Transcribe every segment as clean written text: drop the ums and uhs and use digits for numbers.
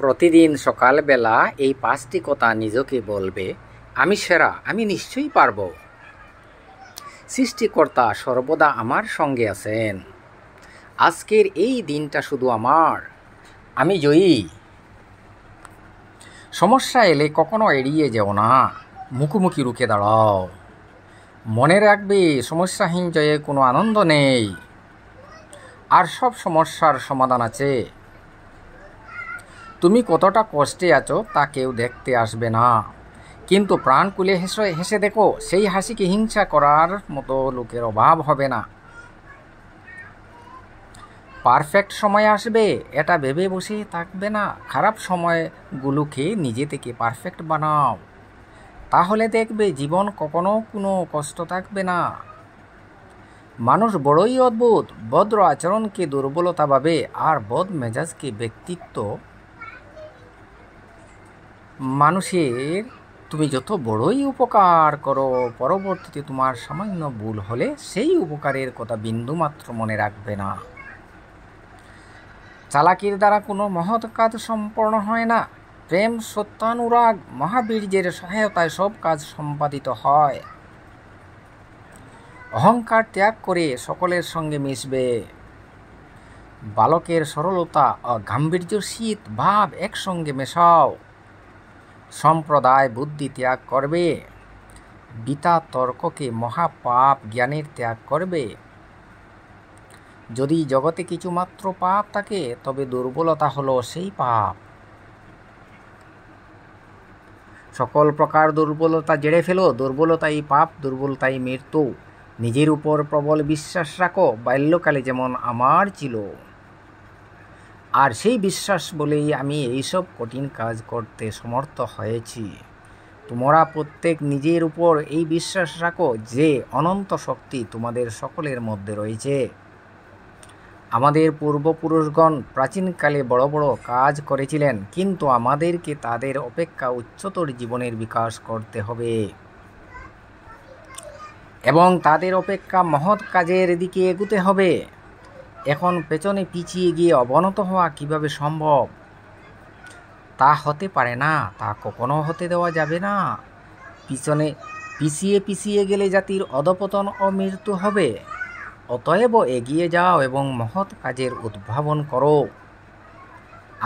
প্রতিদিন সকালবেলা এই ৫টি কথা নিজকে বলবে, আমি সেরা, আমি নিশ্চয়ই পারব। সৃষ্টিকর্তা সর্বদা আমার সঙ্গে আছেন। আজকের এই দিনটা শুধু আমার, আমি জয়ী। সমস্যা এলে কখনো এড়িয়ে যেও না, মুখোমুখি রুখে দাঁড়াও। মনে রাখবে, সমস্যাহীন জয়ে কোনো আনন্দ নেই, আর সব সমস্যার সমাধান আছে। তুমি কতটা কষ্টে আছো তা কেউ দেখতে আসবে না, কিন্তু প্রাণ খুলে হেসে দেখো, সেই হাসিকে হিংসা করার মতো লোকের অভাব হবে না। পারফেক্ট সময় আসবে এটা ভেবে বসে থাকবে না, খারাপ সময়গুলোকে নিজে থেকে পারফেক্ট বানাও। তাহলে দেখবে জীবন কখনো কোনো কষ্ট থাকবে না। মানুষ বড়ই অদ্ভুত, ভদ্র আচরণকে দুর্বলতা ভাবে আর বদ মেজাজকে ব্যক্তিত্ব। মানুষের তুমি যত বড়ই উপকার করো, পরবর্তীতে তোমার সামান্য ভুল হলে সেই উপকারের কথা বিন্দুমাত্র মনে রাখবে না। চালাকির দ্বারা কোনো মহৎ কাজ সম্পন্ন হয় না। প্রেম, সত্যানুরাগ, মহাবীর্যের সহায়তায় সব কাজ সম্পাদিত হয়। অহংকার ত্যাগ করে সকলের সঙ্গে মিশবে। বালকের সরলতা ও গাম্ভীর্যশীল ভাব একসঙ্গে মেশাও। সম্প্রদায় বুদ্ধি ত্যাগ করবে। বিতা তর্ককে মহাপাপ জ্ঞানের ত্যাগ করবে। যদি জগতে কিছুমাত্র পাপ থাকে তবে দুর্বলতা হলো সেই পাপ। সকল প্রকার দুর্বলতা জেড়ে ফেলো। দুর্বলতাই পাপ, দুর্বলতাই মৃত্যু। নিজের উপর প্রবল বিশ্বাস রাখো, বাল্যকালে যেমন আমার ছিল। আর সেই বিশ্বাস বলেই আমি এইসব কঠিন কাজ করতে সমর্থ হয়েছি। তোমরা প্রত্যেক নিজের উপর এই বিশ্বাস রাখো যে অনন্ত শক্তি তোমাদের সকলের মধ্যে রয়েছে। আমাদের পূর্বপুরুষগণ প্রাচীনকালে বড় বড় কাজ করেছিলেন, কিন্তু আমাদেরকে তাদের অপেক্ষা উচ্চতর জীবনের বিকাশ করতে হবে এবং তাদের অপেক্ষা মহৎ কাজের দিকে এগুতে হবে। এখন পেছনে পিছিয়ে গিয়ে অবনত হওয়া কিভাবে সম্ভব? তা হতে পারে না, তা কখনো হতে দেওয়া যাবে না। পিছিয়ে গেলে জাতির অধপতন ও মৃত্যু হবে। অতএব এগিয়ে যাও এবং মহৎ কাজের উদ্ভাবন করো।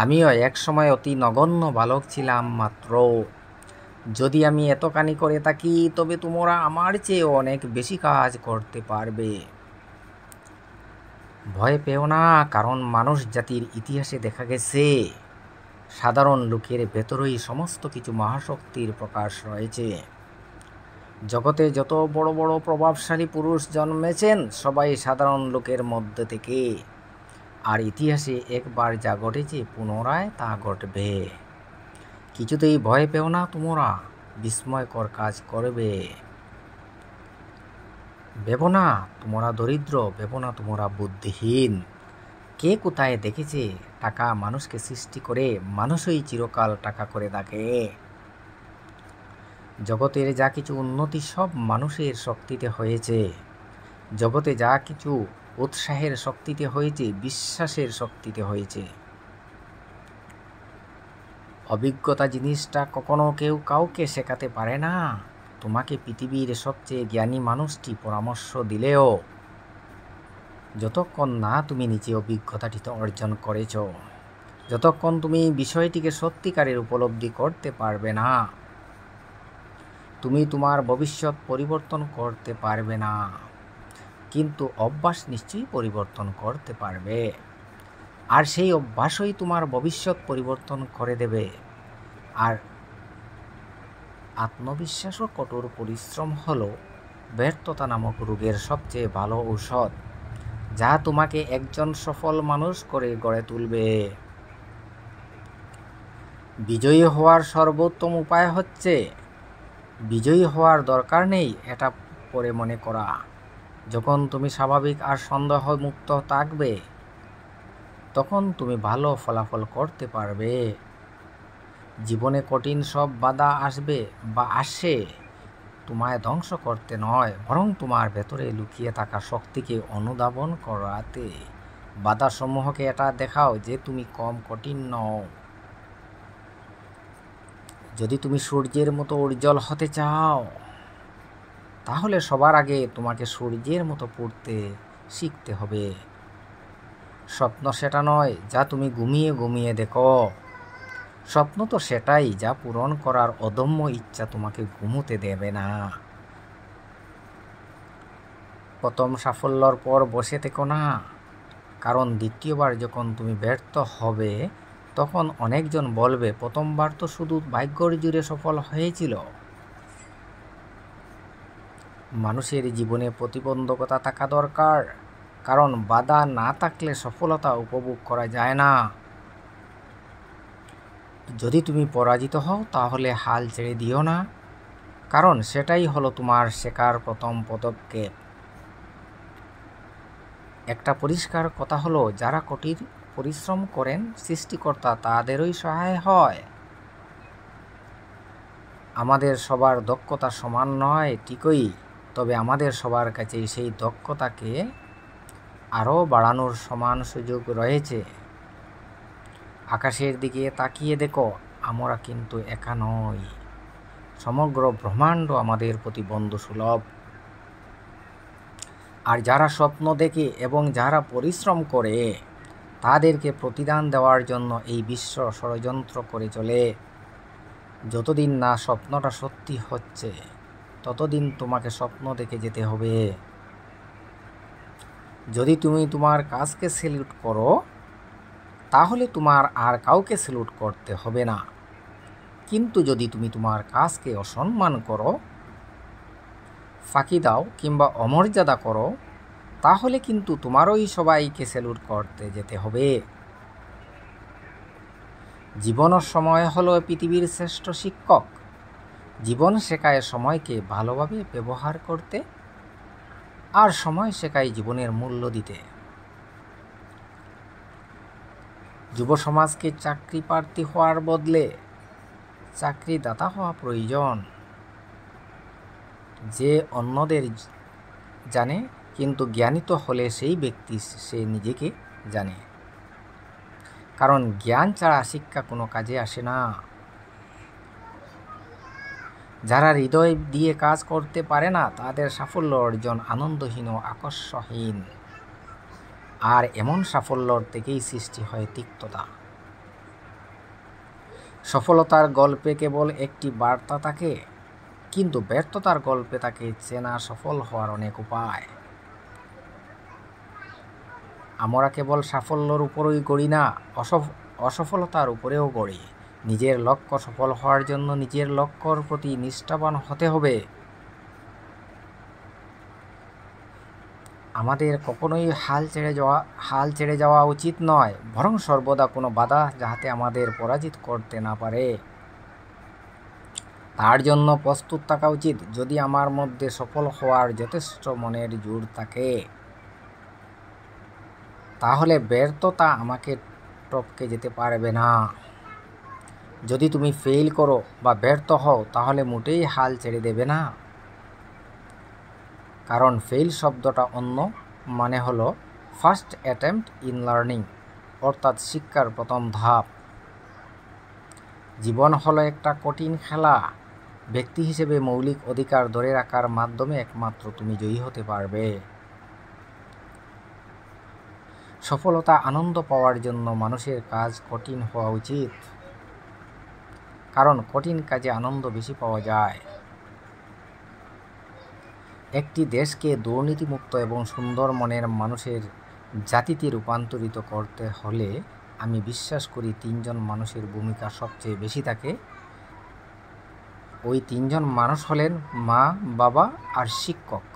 আমিও এক সময় অতি নগণ্য বালক ছিলাম মাত্র। যদি আমি এতখানি করে থাকি তবে তোমরা আমার চেয়ে অনেক বেশি কাজ করতে পারবে। ভয় পেও না, কারণ মানুষ জাতির ইতিহাসে দেখা গেছে সাধারণ লোকের ভেতরেই সমস্ত কিছু মহাশক্তির প্রকাশ রয়েছে। জগতে যত বড় বড় প্রভাবশালী পুরুষ জন্মেছেন সবাই সাধারণ লোকের মধ্যে থেকে। আর ইতিহাসে একবার যা ঘটেছে পুনরায় তা ঘটবে। কিছুতেই ভয় পেও না, তোমরা বিস্ময়কর কাজ করবে। ভেবো না তোমরা দরিদ্র, ভেবো না তোমরা বুদ্ধিহীন। কে কোথায় দেখেছে টাকা মানুষকে সৃষ্টি করে? মানুষই চিরকাল টাকা করে থাকে। জগতের যা কিছু উন্নতি সব মানুষের শক্তিতে হয়েছে। জগতে যা কিছু উৎসাহের শক্তিতে হয়েছে, বিশ্বাসের শক্তিতে হয়েছে। অভিজ্ঞতা জিনিসটা কখনো কেউ কাউকে শেখাতে পারে না। তোমাকে পৃথিবীর সবচেয়ে জ্ঞানী মানুষটি পরামর্শ দিলেও যতক্ষণ না তুমি নিজে অভিজ্ঞতাটি অর্জন করেছ, যতক্ষণ তুমি বিষয়টিকে সত্যিকারের উপলব্ধি করতে পারবে না, তুমি তোমার ভবিষ্যৎ পরিবর্তন করতে পারবে না। কিন্তু অভ্যাস নিশ্চয়ই পরিবর্তন করতে পারবে, আর সেই অভ্যাসই তোমার ভবিষ্যৎ পরিবর্তন করে দেবে। আর আত্মবিশ্বাস ও কঠোর পরিশ্রম হলো ব্যর্থতা নামক রোগের সবচেয়ে ভালো ঔষধ, যা তোমাকে একজন সফল মানুষ করে গড়ে তুলবে। বিজয়ী হওয়ার সর্বোত্তম উপায় হচ্ছে বিজয়ী হওয়ার দরকার নেই এটা পরে মনে করা। যখন তুমি স্বাভাবিক আর সন্দেহ মুক্ত থাকবে তখন তুমি ভালো ফলাফল করতে পারবে। জীবনে কঠিন সব বাধা আসবে বা আসে তোমায় ধ্বংস করতে নয়, বরং তোমার ভেতরে লুকিয়ে থাকা শক্তিকে অনুধাবন করাতে। বাধাসমূহকে এটা দেখাও যে তুমি কম কঠিন নও। যদি তুমি সূর্যের মতো উজ্জ্বল হতে চাও, তাহলে সবার আগে তোমাকে সূর্যের মতো পড়তে শিখতে হবে। স্বপ্ন সেটা নয় যা তুমি ঘুমিয়ে ঘুমিয়ে দেখো, স্বপ্ন তো সেটাই যা পূরণ করার অদম্য ইচ্ছা তোমাকে ঘুমোতে দেবে না। প্রথম সাফল্যর পর বসে থেকো না, কারণ দ্বিতীয়বার যখন তুমি ব্যর্থ হবে তখন অনেকজন বলবে প্রথমবার তো শুধু ভাগ্যর জোরে সফল হয়েছিল। মানুষের জীবনে প্রতিবন্ধকতা থাকা দরকার, কারণ বাধা না থাকলে সফলতা উপভোগ করা যায় না। যদি তুমি পরাজিত হও তাহলে হাল ছেড়ে দিও না, কারণ সেটাই হলো তোমার শেখার প্রথম পদক্ষেপ। একটা পরিষ্কার কথা হলো, যারা কঠিন পরিশ্রম করেন সৃষ্টিকর্তা তাদেরই সহায় হয়। আমাদের সবার দক্ষতা সমান নয় ঠিকই, তবে আমাদের সবার কাছেই সেই দক্ষতাকে আরও বাড়ানোর সমান সুযোগ রয়েছে। আকাশের দিকে তাকিয়ে দেখো, আমরা কিন্তু একা নই, সমগ্র ব্রহ্মাণ্ড আমাদের প্রতি বন্ধুসুলভ। আর যারা স্বপ্ন দেখে এবং যারা পরিশ্রম করে তাদেরকে প্রতিদান দেওয়ার জন্য এই বিশ্ব ষড়যন্ত্র করে চলে। যতদিন না স্বপ্নটা সত্যি হচ্ছে ততদিন তোমাকে স্বপ্ন দেখে যেতে হবে। যদি তুমি তোমার কাজকে স্যালুট করো তাহলে তোমার আর কাউকে স্যালুট করতে হবে না, কিন্তু যদি তুমি তোমার কাজকে অসম্মান করো, ফাঁকি দাও কিংবা অমর্যাদা করো, তাহলে কিন্তু তোমারই সবাইকে স্যালুট করতে যেতে হবে। জীবনের সময় হলো পৃথিবীর শ্রেষ্ঠ শিক্ষক। জীবন শেখায় সময়কে ভালোভাবে ব্যবহার করতে, আর সময় শেখায় জীবনের মূল্য দিতে। যুব সমাজকে চাকরি প্রার্থী হওয়ার বদলে চাকরিদাতা হওয়া প্রয়োজন, যে অন্যদের জানে কিন্তু জ্ঞানিত হলে সেই ব্যক্তি সে নিজেকে জানে, কারণ জ্ঞান ছাড়া শিক্ষা কোনো কাজে আসে না। যারা হৃদয় দিয়ে কাজ করতে পারে না তাদের সাফল্য অর্জন আনন্দহীন ও আকর্ষহীন, আর এমন সাফল্যর থেকেই সৃষ্টি হয় তিক্ততা। সফলতার গল্পে কেবল একটি বার্তা থাকে, কিন্তু ব্যর্থতার গল্পে তাকে চেনা সফল হওয়ার অনেক উপায়। আমরা কেবল সাফল্যর উপরই গড়ি না, অসফলতার উপরেও গড়ি। নিজের লক্ষ্য সফল হওয়ার জন্য নিজের লক্ষ্যর প্রতি নিষ্ঠাবান হতে হবে। আমাদের কখনোই হাল ছেড়ে যাওয়া উচিত নয়, বরং সর্বদা কোনো বাধা যাতে আমাদের পরাজিত করতে না পারে তার জন্য প্রস্তুত থাকা উচিত। যদি আমার মধ্যে সফল হওয়ার যথেষ্ট মনের জোর থাকে, তাহলে ব্যর্থতা আমাকে টপকে যেতে পারবে না। যদি তুমি ফেল করো বা ব্যর্থ হও তাহলে মোটেই হাল ছেড়ে দেবে না, কারণ ফেল শব্দটা অন্য মানে হলো ফার্স্ট অ্যাটেম্পট ইন লার্নিং, অর্থাৎ শিক্ষার প্রথম ধাপ। জীবন হলো একটা কঠিন খেলা। ব্যক্তি হিসেবে মৌলিক অধিকার ধরে রাখার মাধ্যমে একমাত্র তুমি জয়ী হতে পারবে। সফলতা আনন্দ পাওয়ার জন্য মানুষের কাজ কঠিন হওয়া উচিত, কারণ কঠিন কাজে আনন্দ বেশি পাওয়া যায়। একটি দেশকে দুর্নীতিমুক্ত এবং সুন্দর মনের মানুষের জাতিতে রূপান্তরিত করতে হলে আমি বিশ্বাস করি 3 জন মানুষের ভূমিকা সবচেয়ে বেশি থাকে। ওই 3 জন মানুষ হলেন মা, বাবা আর শিক্ষক।